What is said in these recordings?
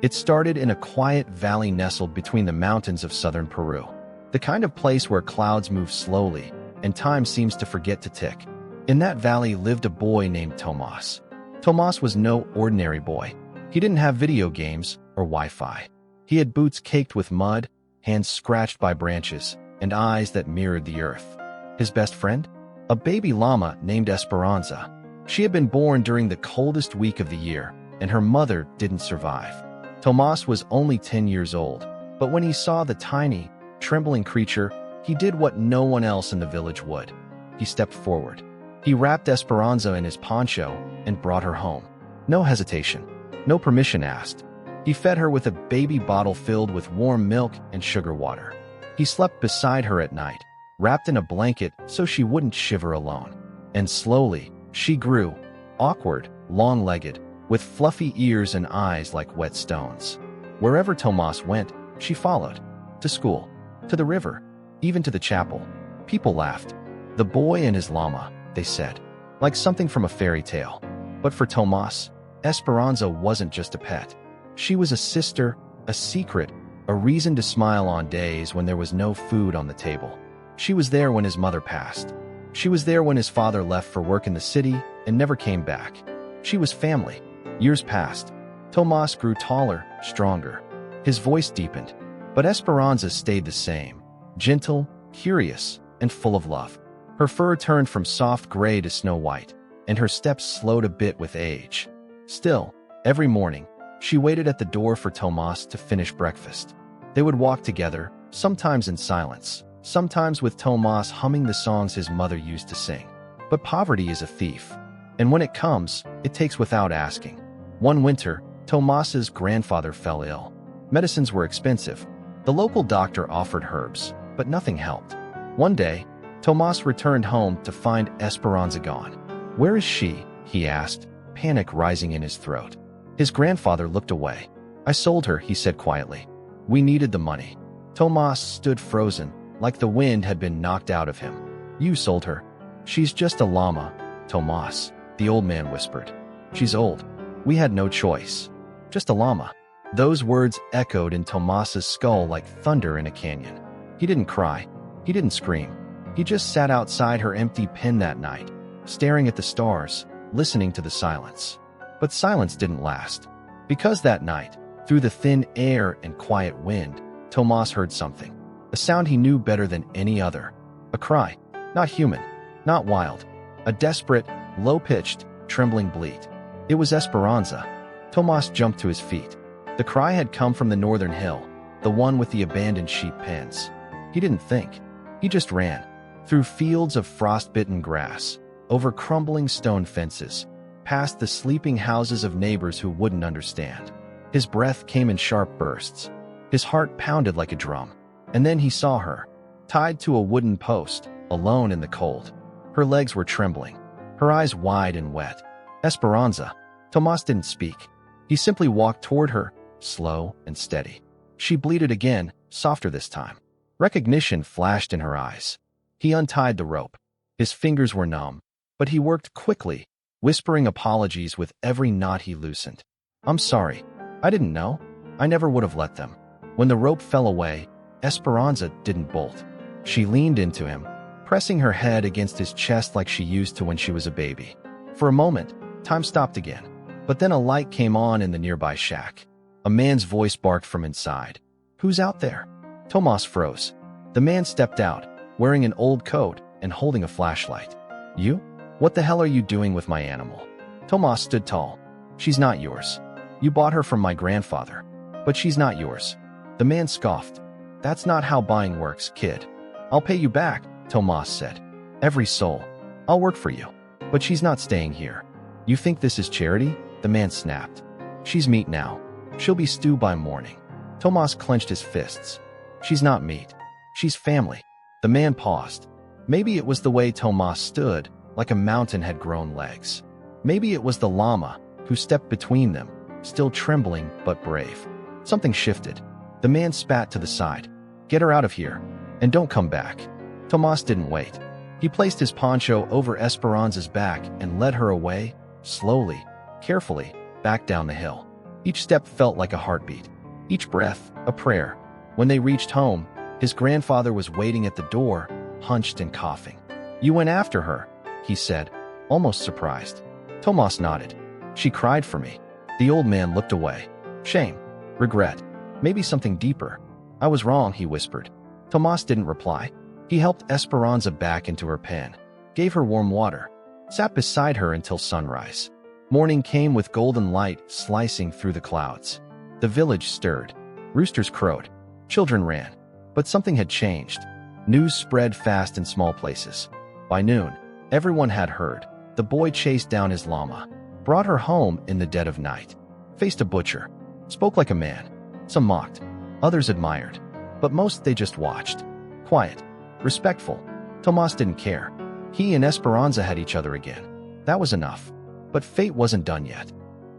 It started in a quiet valley nestled between the mountains of southern Peru, the kind of place where clouds move slowly and time seems to forget to tick. In that valley lived a boy named Tomas. Tomas was no ordinary boy. He didn't have video games or Wi-Fi. He had boots caked with mud, hands scratched by branches, and eyes that mirrored the earth. His best friend? A baby llama named Esperanza. She had been born during the coldest week of the year, and her mother didn't survive. Tomas was only 10 years old, but when he saw the tiny, trembling creature, he did what no one else in the village would. He stepped forward. He wrapped Esperanza in his poncho and brought her home. No hesitation, no permission asked. He fed her with a baby bottle filled with warm milk and sugar water. He slept beside her at night, wrapped in a blanket so she wouldn't shiver alone. And slowly, she grew, awkward, long-legged, with fluffy ears and eyes like wet stones. Wherever Tomas went, she followed. To school, to the river, even to the chapel. People laughed. The boy and his llama, they said, like something from a fairy tale. But for Tomas, Esperanza wasn't just a pet. She was a sister, a secret, a reason to smile on days when there was no food on the table. She was there when his mother passed. She was there when his father left for work in the city and never came back. She was family. Years passed. Tomas grew taller, stronger. His voice deepened. But Esperanza stayed the same, gentle, curious, and full of love. Her fur turned from soft gray to snow white, and her steps slowed a bit with age. Still, every morning, she waited at the door for Tomas to finish breakfast. They would walk together, sometimes in silence, sometimes with Tomas humming the songs his mother used to sing. But poverty is a thief, and when it comes, it takes without asking. One winter, Tomas's grandfather fell ill. Medicines were expensive. The local doctor offered herbs, but nothing helped. One day, Tomas returned home to find Esperanza gone. "Where is she?" he asked, panic rising in his throat. His grandfather looked away. "I sold her," he said quietly. "We needed the money." Tomas stood frozen, like the wind had been knocked out of him. "You sold her?" "She's just a llama, Tomas," the old man whispered. "She's old. We had no choice. Just a llama." Those words echoed in Tomas's skull like thunder in a canyon. He didn't cry. He didn't scream. He just sat outside her empty pen that night, staring at the stars, listening to the silence. But silence didn't last. Because that night, through the thin air and quiet wind, Tomas heard something. A sound he knew better than any other. A cry. Not human. Not wild. A desperate, low-pitched, trembling bleat. It was Esperanza. Tomas jumped to his feet. The cry had come from the northern hill, the one with the abandoned sheep pens. He didn't think. He just ran. Through fields of frost-bitten grass, over crumbling stone fences, past the sleeping houses of neighbors who wouldn't understand. His breath came in sharp bursts. His heart pounded like a drum. And then he saw her, tied to a wooden post, alone in the cold. Her legs were trembling, her eyes wide and wet. Esperanza. Tomas didn't speak. He simply walked toward her, slow and steady. She bleated again, softer this time. Recognition flashed in her eyes. He untied the rope. His fingers were numb, but he worked quickly, whispering apologies with every knot he loosened. "I'm sorry. I didn't know. I never would have let them." When the rope fell away, Esperanza didn't bolt. She leaned into him, pressing her head against his chest like she used to when she was a baby. For a moment, time stopped again. But then a light came on in the nearby shack. A man's voice barked from inside. "Who's out there?" Tomas froze. The man stepped out, wearing an old coat and holding a flashlight. "You? What the hell are you doing with my animal?" Tomas stood tall. "She's not yours. You bought her from my grandfather. But she's not yours." The man scoffed. "That's not how buying works, kid." "I'll pay you back," Tomas said. "Every soul. I'll work for you. But she's not staying here." "You think this is charity?" The man snapped. "She's meat now. She'll be stew by morning." Tomas clenched his fists. "She's not meat. She's family." The man paused. Maybe it was the way Tomas stood, like a mountain had grown legs. Maybe it was the llama, who stepped between them, still trembling but brave. Something shifted. The man spat to the side. "Get her out of here. And don't come back." Tomas didn't wait. He placed his poncho over Esperanza's back and led her away, slowly, carefully, back down the hill. Each step felt like a heartbeat, each breath a prayer. When they reached home, his grandfather was waiting at the door, hunched and coughing. "You went after her," he said, almost surprised. Tomas nodded. "She cried for me." The old man looked away. Shame, regret, maybe something deeper. "I was wrong," he whispered. Tomas didn't reply. He helped Esperanza back into her pen, gave her warm water, sat beside her until sunrise. Morning came with golden light slicing through the clouds. The village stirred. Roosters crowed. Children ran. But something had changed. News spread fast in small places. By noon, everyone had heard. The boy chased down his llama, brought her home in the dead of night, faced a butcher, spoke like a man. Some mocked, others admired, but most they just watched. Quiet, respectful. Tomas didn't care. He and Esperanza had each other again. That was enough. But fate wasn't done yet.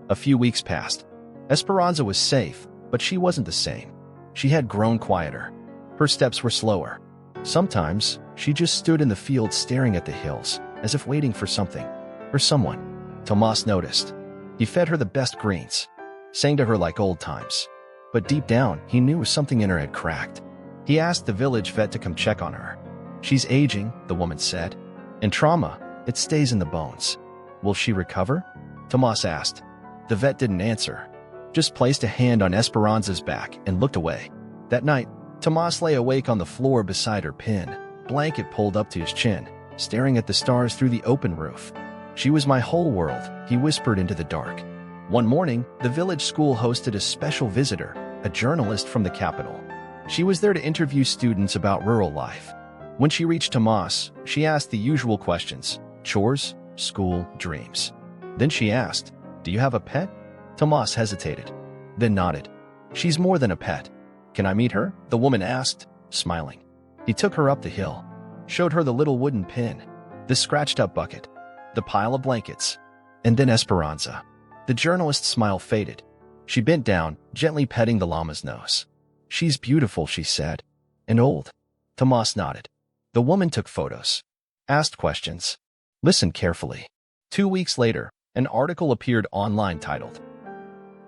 A few weeks passed. Esperanza was safe, but she wasn't the same. She had grown quieter. Her steps were slower. Sometimes, she just stood in the field staring at the hills, as if waiting for something, or someone. Tomas noticed. He fed her the best greens, sang to her like old times. But deep down, he knew something in her had cracked. He asked the village vet to come check on her. "She's aging," the woman said. "And trauma, it stays in the bones." "Will she recover?" Tomas asked. The vet didn't answer, just placed a hand on Esperanza's back and looked away. That night, Tomas lay awake on the floor beside her pen, blanket pulled up to his chin, staring at the stars through the open roof. "She was my whole world," he whispered into the dark. One morning, the village school hosted a special visitor, a journalist from the capital. She was there to interview students about rural life. When she reached Tomas, she asked the usual questions: chores, school, dreams. Then she asked, "Do you have a pet?" Tomas hesitated, then nodded. "She's more than a pet. Can I meet her?" the woman asked, smiling. He took her up the hill, showed her the little wooden pin, the scratched-up bucket, the pile of blankets, and then Esperanza. The journalist's smile faded. She bent down, gently petting the llama's nose. "She's beautiful," she said. "And old." Tomas nodded. The woman took photos, asked questions, listened carefully. 2 weeks later, an article appeared online titled,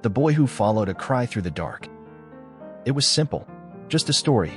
"The Boy Who Followed a Cry Through the Dark." It was simple, just a story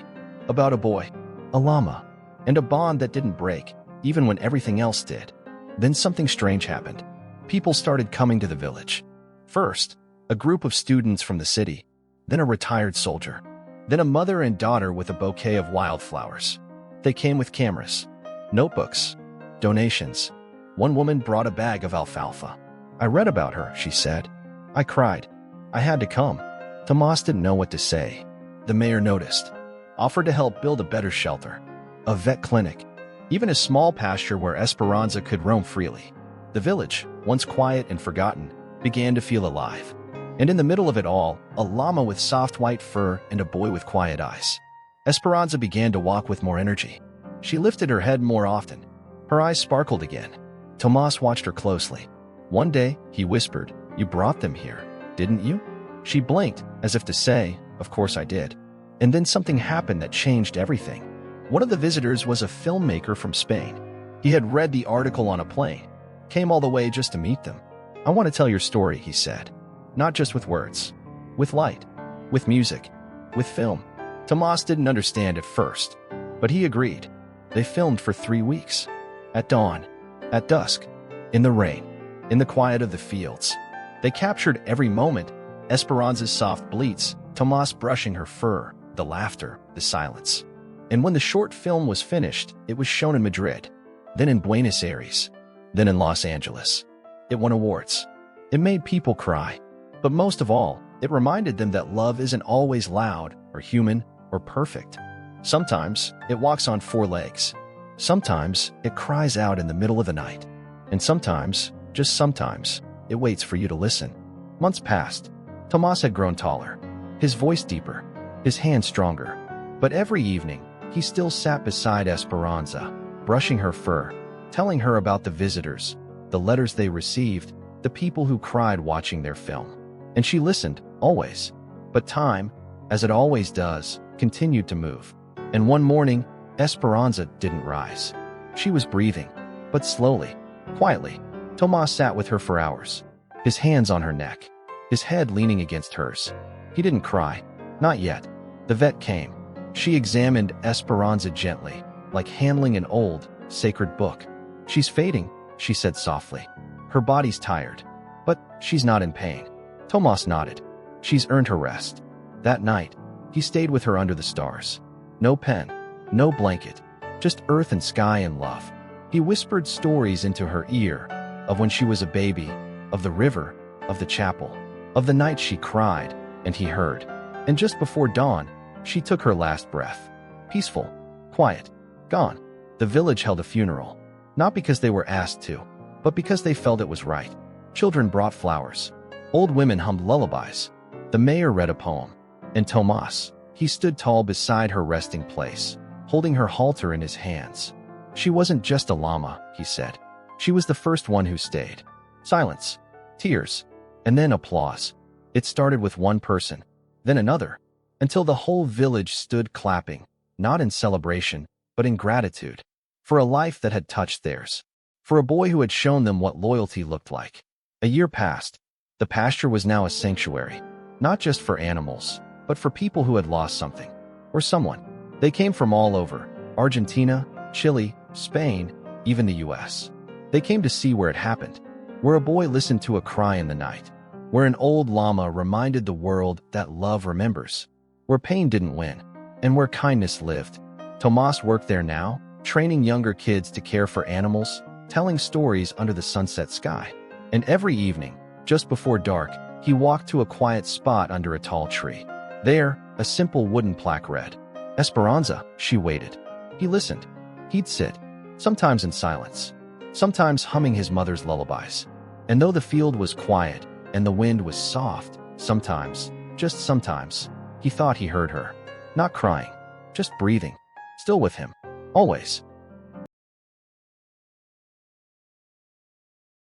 about a boy, a llama, and a bond that didn't break, even when everything else did. Then something strange happened. People started coming to the village. First, a group of students from the city, then a retired soldier, then a mother and daughter with a bouquet of wildflowers. They came with cameras, notebooks, donations. One woman brought a bag of alfalfa. "I read about her," she said. "I cried. I had to come." Tomas didn't know what to say. The mayor noticed, offered to help build a better shelter, a vet clinic, even a small pasture where Esperanza could roam freely. The village, once quiet and forgotten, began to feel alive. And in the middle of it all, a llama with soft white fur and a boy with quiet eyes. Esperanza began to walk with more energy. She lifted her head more often. Her eyes sparkled again. Tomas watched her closely. One day, he whispered, "You brought them here, didn't you?" She blinked, as if to say, "Of course I did." And then something happened that changed everything. One of the visitors was a filmmaker from Spain. He had read the article on a plane, came all the way just to meet them. "I want to tell your story," he said. "Not just with words, with light, with music, with film." Tomas didn't understand at first, but he agreed. They filmed for 3 weeks. At dawn, at dusk, in the rain, in the quiet of the fields. They captured every moment: Esperanza's soft bleats, Tomas brushing her fur, the laughter, the silence. And when the short film was finished, it was shown in Madrid, then in Buenos Aires, then in Los Angeles. It won awards. It made people cry. But most of all, it reminded them that love isn't always loud or human or perfect. Sometimes it walks on 4 legs. Sometimes it cries out in the middle of the night. And sometimes, just sometimes, it waits for you to listen. Months passed. Tomas had grown taller, his voice deeper, his hands stronger. But every evening, he still sat beside Esperanza, brushing her fur, telling her about the visitors, the letters they received, the people who cried watching their film. And she listened, always. But time, as it always does, continued to move. And one morning, Esperanza didn't rise. She was breathing, but slowly, quietly. Tomas sat with her for hours, his hands on her neck, his head leaning against hers. He didn't cry. Not yet. The vet came. She examined Esperanza gently, like handling an old, sacred book. "She's fading," she said softly. "Her body's tired. But she's not in pain." Tomas nodded. "She's earned her rest." That night, he stayed with her under the stars. No pen, no blanket, just earth and sky and love. He whispered stories into her ear, of when she was a baby, of the river, of the chapel, of the night she cried, and he heard. And just before dawn, she took her last breath. Peaceful, quiet, gone. The village held a funeral, not because they were asked to, but because they felt it was right. Children brought flowers. Old women hummed lullabies. The mayor read a poem. And Tomas, he stood tall beside her resting place, holding her halter in his hands. She wasn't just a llama, he said. She was the first one who stayed. Silence, tears, and then applause. It started with one person, then another, until the whole village stood clapping, not in celebration, but in gratitude, for a life that had touched theirs, for a boy who had shown them what loyalty looked like. A year passed. The pasture was now a sanctuary, not just for animals, but for people who had lost something, or someone. They came from all over, Argentina, Chile, Spain, even the US. They came to see where it happened, where a boy listened to a cry in the night, where an old llama reminded the world that love remembers, where pain didn't win, and where kindness lived. Tomas worked there now, training younger kids to care for animals, telling stories under the sunset sky. And every evening, just before dark, he walked to a quiet spot under a tall tree. There, a simple wooden plaque read, "Esperanza." She waited. He listened. He'd sit, sometimes in silence, sometimes humming his mother's lullabies. And though the field was quiet and the wind was soft, sometimes, just sometimes, he thought he heard her. Not crying, just breathing, still with him, always.